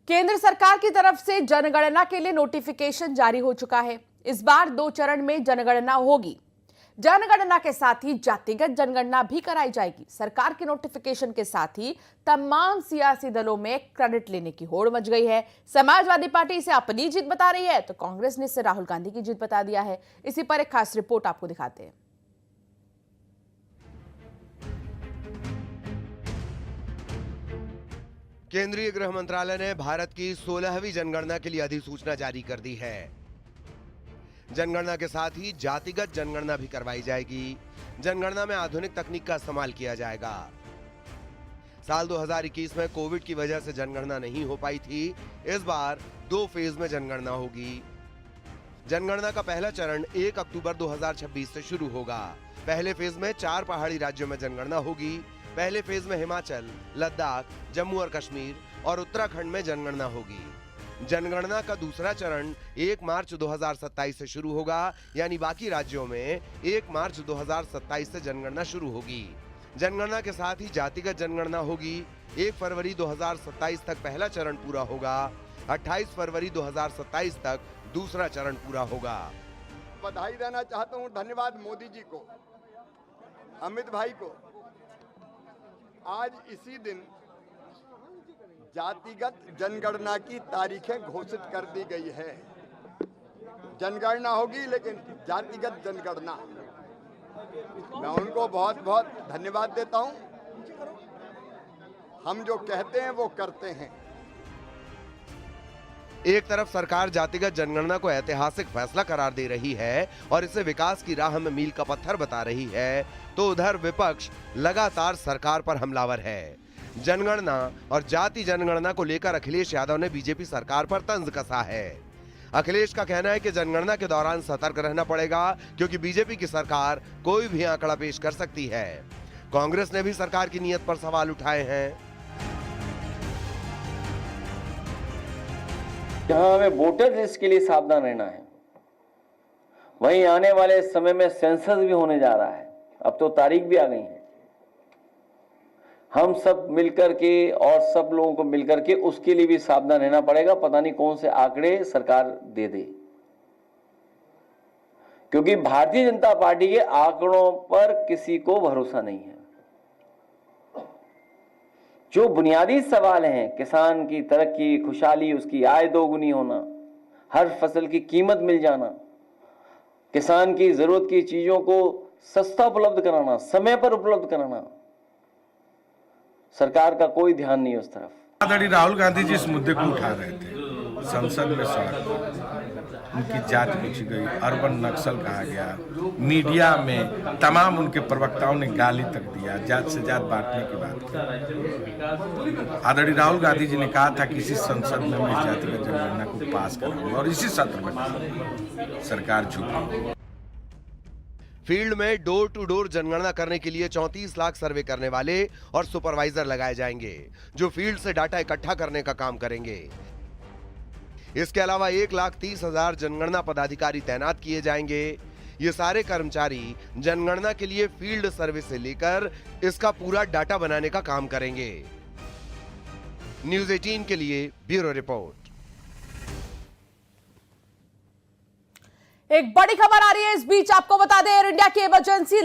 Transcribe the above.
केंद्र सरकार की तरफ से जनगणना के लिए नोटिफिकेशन जारी हो चुका है। इस बार 2 चरण में जनगणना होगी। जनगणना के साथ ही जातिगत जनगणना भी कराई जाएगी। सरकार के नोटिफिकेशन के साथ ही तमाम सियासी दलों में क्रेडिट लेने की होड़ मच गई है। समाजवादी पार्टी इसे अपनी जीत बता रही है, तो कांग्रेस ने इसे राहुल गांधी की जीत बता दिया है। इसी पर एक खास रिपोर्ट आपको दिखाते हैं। केंद्रीय गृह मंत्रालय ने भारत की 16वीं जनगणना के लिए अधिसूचना जारी कर दी है। जनगणना के साथ ही जातिगत जनगणना भी करवाई जाएगी। जनगणना में आधुनिक तकनीक का इस्तेमाल किया जाएगा। साल 2021 में कोविड की वजह से जनगणना नहीं हो पाई थी। इस बार 2 फेज में जनगणना होगी। जनगणना का पहला चरण 1 अक्टूबर 2026 से शुरू होगा। पहले फेज में 4 पहाड़ी राज्यों में जनगणना होगी। पहले फेज में हिमाचल, लद्दाख, जम्मू और कश्मीर और उत्तराखंड में जनगणना होगी। जनगणना का दूसरा चरण 1 मार्च 2027 से शुरू होगा, यानी बाकी राज्यों में 1 मार्च 2027 से जनगणना शुरू होगी। जनगणना के साथ ही जातिगत जनगणना होगी। 1 फरवरी 2027 तक पहला चरण पूरा होगा। 28 फरवरी 2027 तक दूसरा चरण पूरा होगा। बधाई देना चाहता हूं, धन्यवाद मोदी जी को, अमित भाई को। आज इसी दिन जातिगत जनगणना की तारीखें घोषित कर दी गई है। जनगणना होगी लेकिन जातिगत जनगणना। मैं उनको बहुत बहुत धन्यवाद देता हूं। हम जो कहते हैं वो करते हैं। एक तरफ सरकार जातिगत जनगणना को ऐतिहासिक फैसला करार दे रही है और इसे विकास की राह में मील का पत्थर बता रही है, तो उधर विपक्ष लगातार सरकार पर हमलावर है। जनगणना और जाति जनगणना को लेकर अखिलेश यादव ने बीजेपी सरकार पर तंज कसा है। अखिलेश का कहना है कि जनगणना के दौरान सतर्क रहना पड़ेगा, क्योंकि बीजेपी की सरकार कोई भी आंकड़ा पेश कर सकती है। कांग्रेस ने भी सरकार की नीयत पर सवाल उठाए हैं। जहां हमें वोटर लिस्ट के लिए सावधान रहना है, वहीं आने वाले समय में सेंसस भी होने जा रहा है। अब तो तारीख भी आ गई है। हम सब मिलकर के और सब लोगों को मिलकर के उसके लिए भी सावधान रहना पड़ेगा। पता नहीं कौन से आंकड़े सरकार दे दे, क्योंकि भारतीय जनता पार्टी के आंकड़ों पर किसी को भरोसा नहीं है। जो बुनियादी सवाल हैं, किसान की तरक्की, खुशहाली, उसकी आय दोगुनी होना, हर फसल की कीमत मिल जाना, किसान की जरूरत की चीजों को सस्ता उपलब्ध कराना, समय पर उपलब्ध कराना, सरकार का कोई ध्यान नहीं उस तरफ। आदरणीय राहुल गांधी जी इस मुद्दे को उठा रहे थे संसद में। उनकी जात पूछी गई, अर्बन नक्सल कहा गया, मीडिया में तमाम उनके प्रवक्ताओं ने गाली तक दिया, जात से जात बांटने की बात की। आदरणीय राहुल गांधी जी ने कहा था कि इसी संसद में मैं जातिगत जनगणना को पास करूंगा, और इसी सत्र में सरकार झुकी। फील्ड में डोर टू डोर जनगणना करने के लिए 34 लाख सर्वे करने वाले और सुपरवाइजर लगाए जाएंगे, जो फील्ड से डाटा इकट्ठा करने का काम करेंगे। इसके अलावा 1,30,000 जनगणना पदाधिकारी तैनात किए जाएंगे। ये सारे कर्मचारी जनगणना के लिए फील्ड सर्वे से लेकर इसका पूरा डाटा बनाने का काम करेंगे। न्यूज़ 18 के लिए ब्यूरो रिपोर्ट। एक बड़ी खबर आ रही है इस बीच, आपको बता दें, एयर इंडिया की इमरजेंसी